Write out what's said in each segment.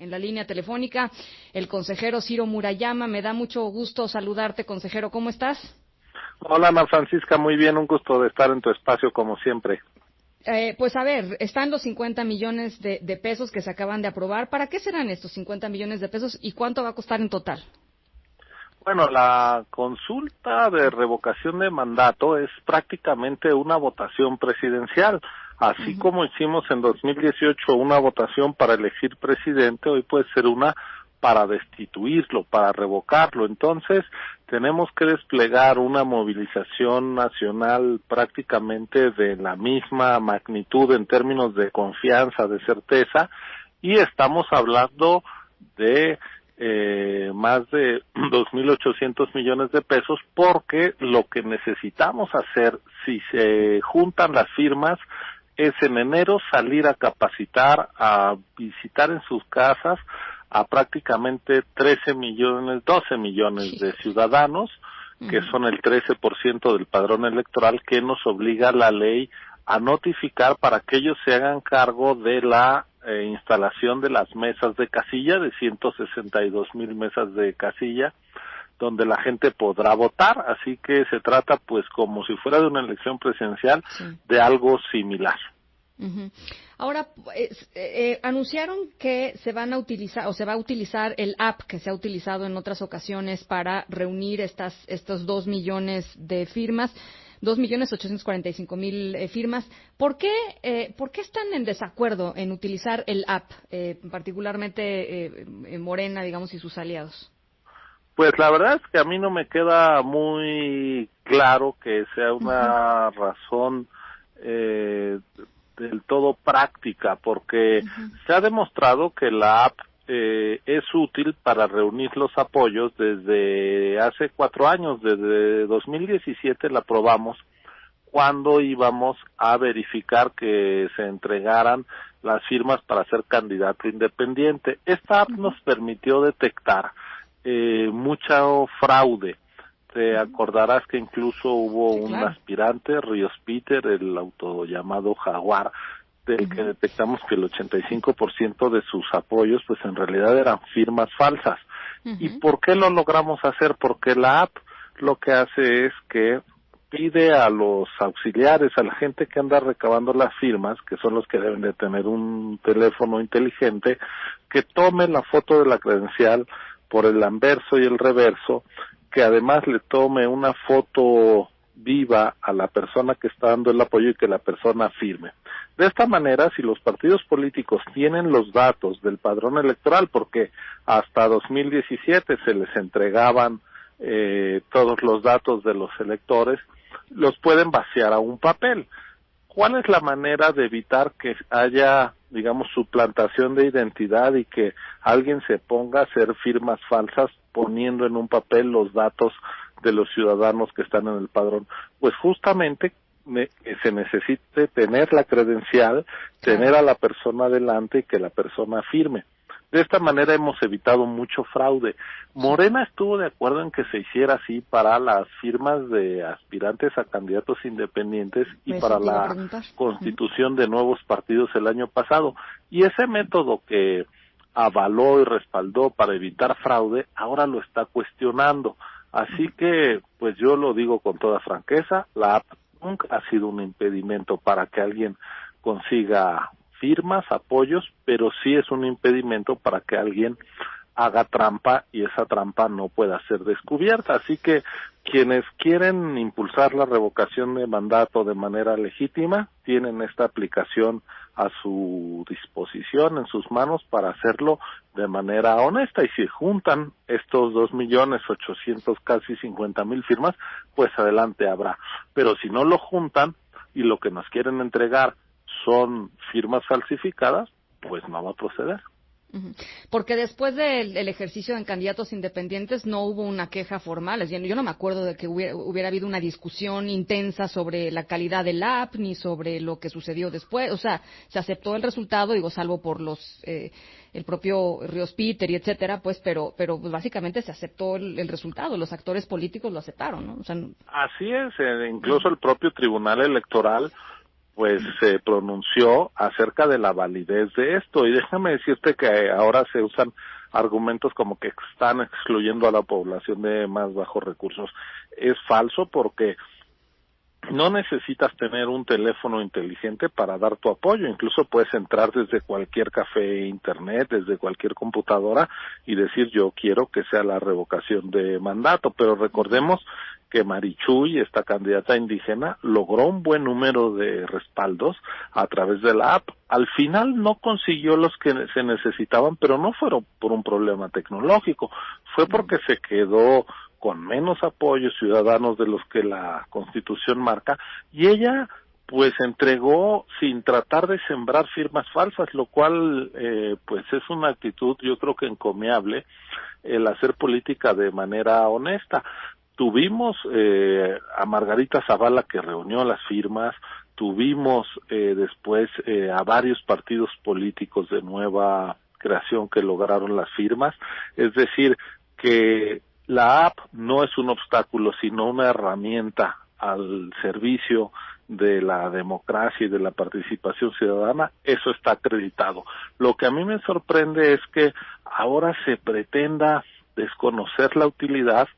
en la línea telefónica el consejero Ciro Murayama. Me da mucho gusto saludarte, consejero. ¿Cómo estás? Hola, Ana Francisca, muy bien, un gusto de estar en tu espacio como siempre. Pues a ver, están los 50 millones de pesos que se acaban de aprobar. ¿Para qué serán estos 50 millones de pesos y cuánto va a costar en total? Bueno, la consulta de revocación de mandato es prácticamente una votación presidencial. Así como hicimos en 2018 una votación para elegir presidente, hoy puede ser una para destituirlo, para revocarlo. Entonces, tenemos que desplegar una movilización nacional prácticamente de la misma magnitud en términos de confianza, de certeza, y estamos hablando de más de 2.800 millones de pesos, porque lo que necesitamos hacer, si se juntan las firmas, es en enero salir a capacitar, a visitar en sus casas a prácticamente 12 millones de ciudadanos, que son el 13% del padrón electoral, que nos obliga la ley a notificar para que ellos se hagan cargo de la instalación de las mesas de casilla, de 162,000 mesas de casilla, donde la gente podrá votar. Así que se trata, pues, como si fuera de una elección presidencial, de algo similar. Ahora, anunciaron que se van a utilizar, o se va a utilizar el app que se ha utilizado en otras ocasiones para reunir estos 2 millones de firmas, 2.845.000 firmas. ¿Por qué están en desacuerdo en utilizar el app, particularmente Morena, digamos, y sus aliados? Pues la verdad es que a mí no me queda muy claro que sea una razón del todo práctica, porque se ha demostrado que la app es útil para reunir los apoyos desde hace 4 años, desde 2017 la probamos, cuando íbamos a verificar que se entregaran las firmas para ser candidato independiente. Esta app nos permitió detectar mucho fraude. Te acordarás que incluso hubo un aspirante, Ríos Peter, el autollamado Jaguar, del que detectamos que el 85% de sus apoyos pues en realidad eran firmas falsas. ¿Y por qué lo logramos hacer? Porque la app lo que hace es que pide a los auxiliares, a la gente que anda recabando las firmas, que son los que deben de tener un teléfono inteligente, que tome la foto de la credencial por el anverso y el reverso, que además le tome una foto viva a la persona que está dando el apoyo y que la persona firme. De esta manera, si los partidos políticos tienen los datos del padrón electoral, porque hasta 2017 se les entregaban todos los datos de los electores, los pueden vaciar a un papel. ¿Cuál es la manera de evitar que haya, digamos, suplantación de identidad y que alguien se ponga a hacer firmas falsas poniendo en un papel los datos de los ciudadanos que están en el padrón? Pues justamente se necesite tener la credencial, tener a la persona delante y que la persona firme. De esta manera hemos evitado mucho fraude. Morena estuvo de acuerdo en que se hiciera así para las firmas de aspirantes a candidatos independientes y para la constitución de nuevos partidos el año pasado. Y ese método que avaló y respaldó para evitar fraude, ahora lo está cuestionando. Así que, pues yo lo digo con toda franqueza, la app nunca ha sido un impedimento para que alguien consiga firmas, apoyos, pero sí es un impedimento para que alguien haga trampa y esa trampa no pueda ser descubierta. Así que quienes quieren impulsar la revocación de mandato de manera legítima tienen esta aplicación a su disposición, en sus manos, para hacerlo de manera honesta. Y si juntan estos 2.800.000, casi 50,000 firmas, pues adelante habrá. Pero si no lo juntan y lo que nos quieren entregar son firmas falsificadas, pues no va a proceder. Porque después del ejercicio en candidatos independientes no hubo una queja formal. Es decir, yo no me acuerdo de que hubiera habido una discusión intensa sobre la calidad del app ni sobre lo que sucedió después. O sea, se aceptó el resultado, digo, salvo por el propio Ríos Peter y etcétera, pues, pero pues básicamente se aceptó el resultado. Los actores políticos lo aceptaron, ¿no? O sea, así es, incluso el propio Tribunal Electoral pues se pronunció acerca de la validez de esto, y déjame decirte que ahora se usan argumentos como que están excluyendo a la población de más bajos recursos. Es falso, porque no necesitas tener un teléfono inteligente para dar tu apoyo, incluso puedes entrar desde cualquier café internet, desde cualquier computadora y decir yo quiero que sea la revocación de mandato, pero recordemos que Marichuy, esta candidata indígena, logró un buen número de respaldos a través de la app. Al final no consiguió los que se necesitaban, pero no fueron por un problema tecnológico, fue porque se quedó con menos apoyos ciudadanos de los que la Constitución marca, y ella pues entregó sin tratar de sembrar firmas falsas, lo cual pues es una actitud, yo creo que encomiable, el hacer política de manera honesta. Tuvimos a Margarita Zavala, que reunió las firmas, tuvimos después a varios partidos políticos de nueva creación que lograron las firmas, es decir, que la app no es un obstáculo, sino una herramienta al servicio de la democracia y de la participación ciudadana. Eso está acreditado. Lo que a mí me sorprende es que ahora se pretenda desconocer la utilidad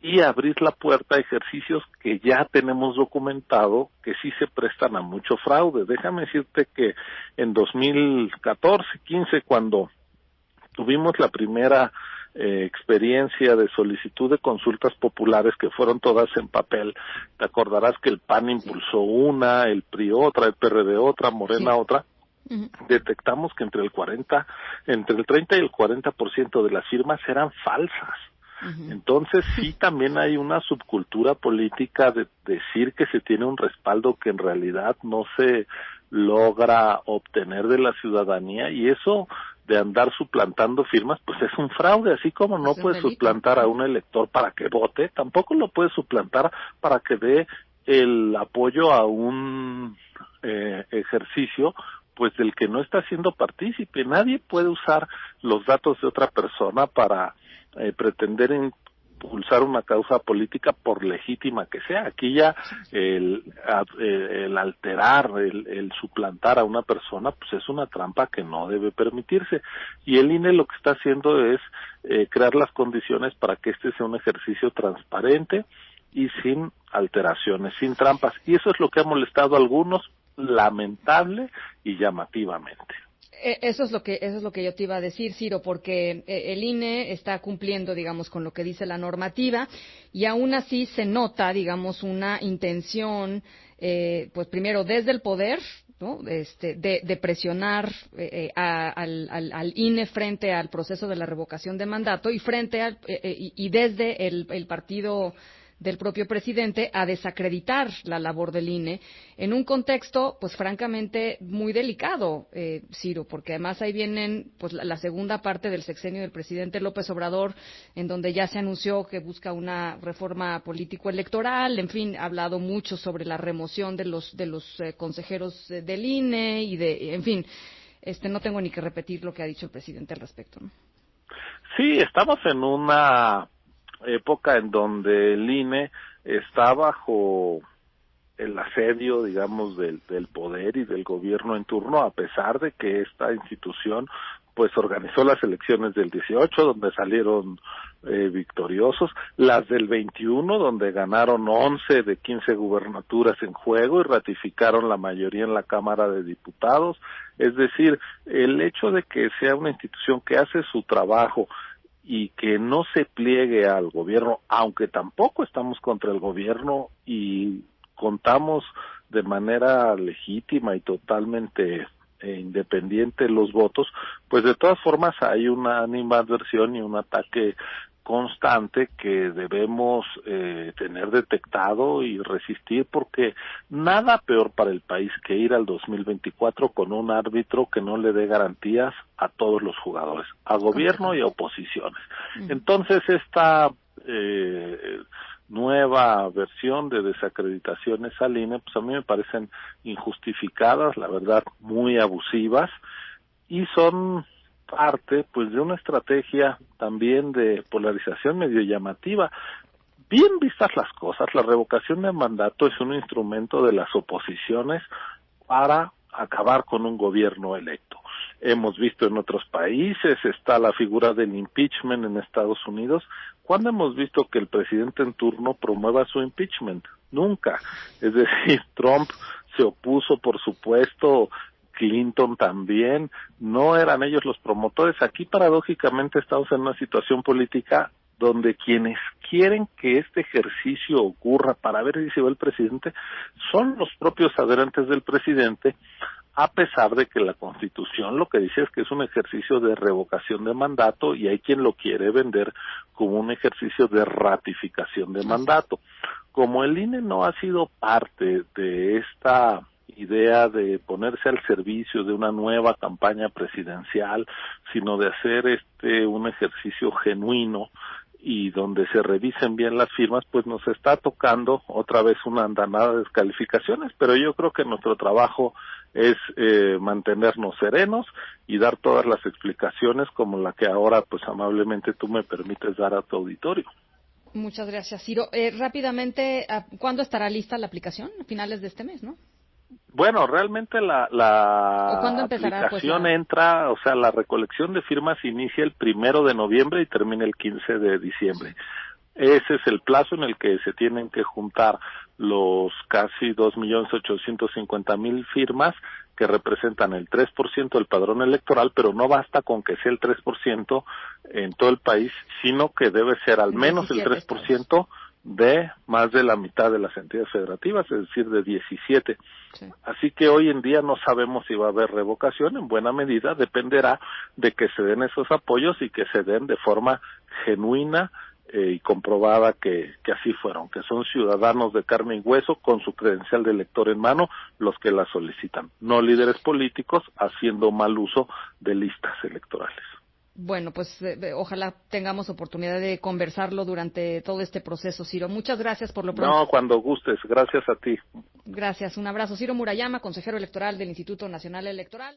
y abrir la puerta a ejercicios que ya tenemos documentado que sí se prestan a mucho fraude. Déjame decirte que en 2014-15, cuando tuvimos la primera experiencia de solicitud de consultas populares, que fueron todas en papel, te acordarás que el PAN impulsó una, el PRI otra, el PRD otra, Morena otra. Detectamos que entre el 30 y el 40% de las firmas eran falsas. Entonces sí, también hay una subcultura política de decir que se tiene un respaldo que en realidad no se logra obtener de la ciudadanía, y eso de andar suplantando firmas, pues es un fraude. Así como no puedes suplantar a un elector para que vote, tampoco lo puedes suplantar para que dé el apoyo a un ejercicio pues del que no está siendo partícipe. Nadie puede usar los datos de otra persona para pretender impulsar una causa política, por legítima que sea. Aquí ya el alterar, el suplantar a una persona, pues es una trampa que no debe permitirse. Y el INE lo que está haciendo es crear las condiciones para que este sea un ejercicio transparente y sin alteraciones, sin trampas. Y eso es lo que ha molestado a algunos, lamentable y llamativamente. Eso es lo que yo te iba a decir, Ciro, porque el INE está cumpliendo, digamos, con lo que dice la normativa, y aún así se nota, digamos, una intención, pues primero desde el poder, ¿no? De presionar al INE frente al proceso de la revocación de mandato, y frente al y desde el partido del propio presidente a desacreditar la labor del INE en un contexto, pues francamente muy delicado, Ciro, porque además ahí vienen pues la segunda parte del sexenio del presidente López Obrador, en donde ya se anunció que busca una reforma político-electoral. En fin, ha hablado mucho sobre la remoción de los consejeros del INE y en fin, no tengo ni que repetir lo que ha dicho el presidente al respecto, ¿no? Sí, estamos en una época en donde el INE está bajo el asedio, digamos, del poder y del gobierno en turno, a pesar de que esta institución pues organizó las elecciones del 18, donde salieron victoriosos, las del 21, donde ganaron 11 de 15 gubernaturas en juego y ratificaron la mayoría en la Cámara de Diputados. Es decir, el hecho de que sea una institución que hace su trabajo y que no se pliegue al gobierno, aunque tampoco estamos contra el gobierno y contamos de manera legítima y totalmente independiente los votos, pues de todas formas hay una animadversión y un ataque constante que debemos tener detectado y resistir, porque nada peor para el país que ir al 2024 con un árbitro que no le dé garantías a todos los jugadores, a gobierno y a oposiciones. Entonces esta nueva versión de desacreditaciones al INE, pues a mí me parecen injustificadas, la verdad muy abusivas, y son parte pues de una estrategia también de polarización medio llamativa. Bien vistas las cosas, la revocación de mandato es un instrumento de las oposiciones para acabar con un gobierno electo. Hemos visto en otros países, está la figura del impeachment en Estados Unidos. ¿Cuándo hemos visto que el presidente en turno promueva su impeachment? Nunca. Es decir, Trump se opuso, por supuesto, Clinton también, no eran ellos los promotores. Aquí paradójicamente estamos en una situación política donde quienes quieren que este ejercicio ocurra para ver si se va el presidente son los propios adherentes del presidente, a pesar de que la Constitución lo que dice es que es un ejercicio de revocación de mandato y hay quien lo quiere vender como un ejercicio de ratificación de mandato. Como el INE no ha sido parte de esta idea de ponerse al servicio de una nueva campaña presidencial, sino de hacer un ejercicio genuino y donde se revisen bien las firmas, pues nos está tocando otra vez una andanada de descalificaciones, pero yo creo que nuestro trabajo es mantenernos serenos y dar todas las explicaciones como la que ahora pues amablemente tú me permites dar a tu auditorio. Muchas gracias, Ciro. Rápidamente, ¿cuándo estará lista la aplicación? A finales de este mes, ¿no? Bueno, realmente la aplicación entra, o sea, la recolección de firmas inicia el 1 de noviembre y termina el 15 de diciembre. Ese es el plazo en el que se tienen que juntar los casi 2.850.000 firmas que representan el 3% del padrón electoral, pero no basta con que sea el 3% en todo el país, sino que debe ser al menos el 3% de más de la mitad de las entidades federativas, es decir, de 17. Sí. Así que hoy en día no sabemos si va a haber revocación, en buena medida dependerá de que se den esos apoyos y que se den de forma genuina y comprobada que así fueron, que son ciudadanos de carne y hueso con su credencial de elector en mano los que la solicitan, no líderes políticos haciendo mal uso de listas electorales. Bueno, pues ojalá tengamos oportunidad de conversarlo durante todo este proceso, Ciro. Muchas gracias por lo pronto. No, cuando gustes. Gracias a ti. Gracias. Un abrazo. Ciro Murayama, consejero electoral del Instituto Nacional Electoral.